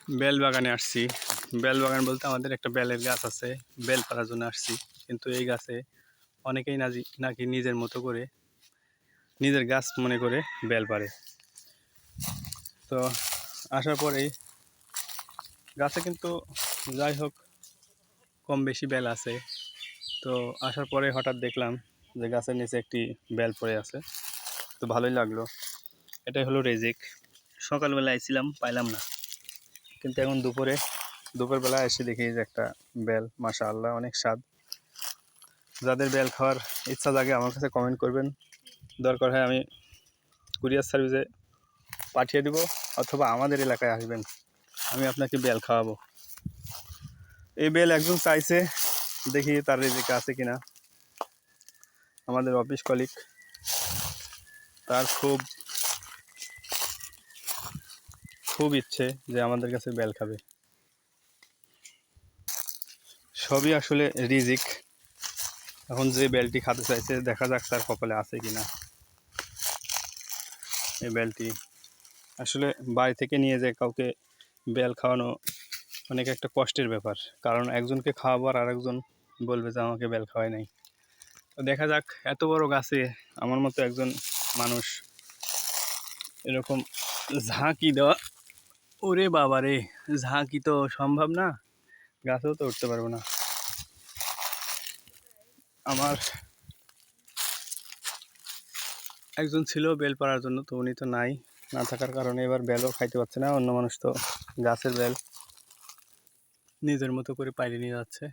Bell বাগানে আসছি। Bell বাগান বলতে আমাদের একটা বেলের গাছ আছে, বেল পাড়ার জন্য আসছি। কিন্তু এই গাছে অনেকেই নাকি নিজের মতো করে নিজের গাছ মনে করে বেল পাড়ে। তো আসার পরেই গাছে কিন্তু যাই হোক কম বেশি বেল আছে। তো আসার পরে হঠাৎ দেখলাম যে গাছের নিচে একটি বেল পড়ে আছে। তো ভালোই লাগলো। এটাই হলো রেজিক। সকালবেলা আইছিলাম, পাইলাম না, কিন্তু এখন দুপুরবেলা এসে দেখি যে একটা বেল, মাশাআল্লাহ অনেক স্বাদ। যাদের বেল খাওয়ার ইচ্ছা জাগে আমার কাছে কমেন্ট করবেন, দরকার হয় আমি কুরিয়ার সার্ভিসে পাঠিয়ে দিব, অথবা আমাদের এলাকায় আসবেন, আমি আপনাকে বেল খাওয়াবো। এই বেল একজন চাইছে, দেখি তার রেজিক আছে কিনা। আমাদের অফিস কলিগ, তার খুব ইচ্ছে যে আমাদের কাছে বেল খাবে। সবই আসলে রিজিক। এখন যে বেলটি খেতে চাইছে, দেখা যাক তার কপালে আছে কিনা। এই বেলটি আসলে বাড়ি থেকে নিয়ে যায় কাউকে বেল খাওয়ানো অনেক একটা কষ্টের ব্যাপার, কারণ একজনকে খাওয়াবো আর আরেকজন বলবে যে আমাকে বেল খাওয়ায় নাই। তো দেখা যাক, এত বড় গাছে আমার মতো একজন মানুষ এরকম ঝাঁকি দেওয়া, ওরে বাবা রে, ঝাঁকি তো সম্ভব না, গাছেও তো উঠতে পারবো না। আমার একজন ছিল বেল পাড়ার জন্য, তো উনি তো নাই, না থাকার কারণে এবার বেলও খাইতে পারছে না। অন্য মানুষ তো গাছের বেল নিজের মতো করে পাইরে নিয়ে যাচ্ছে।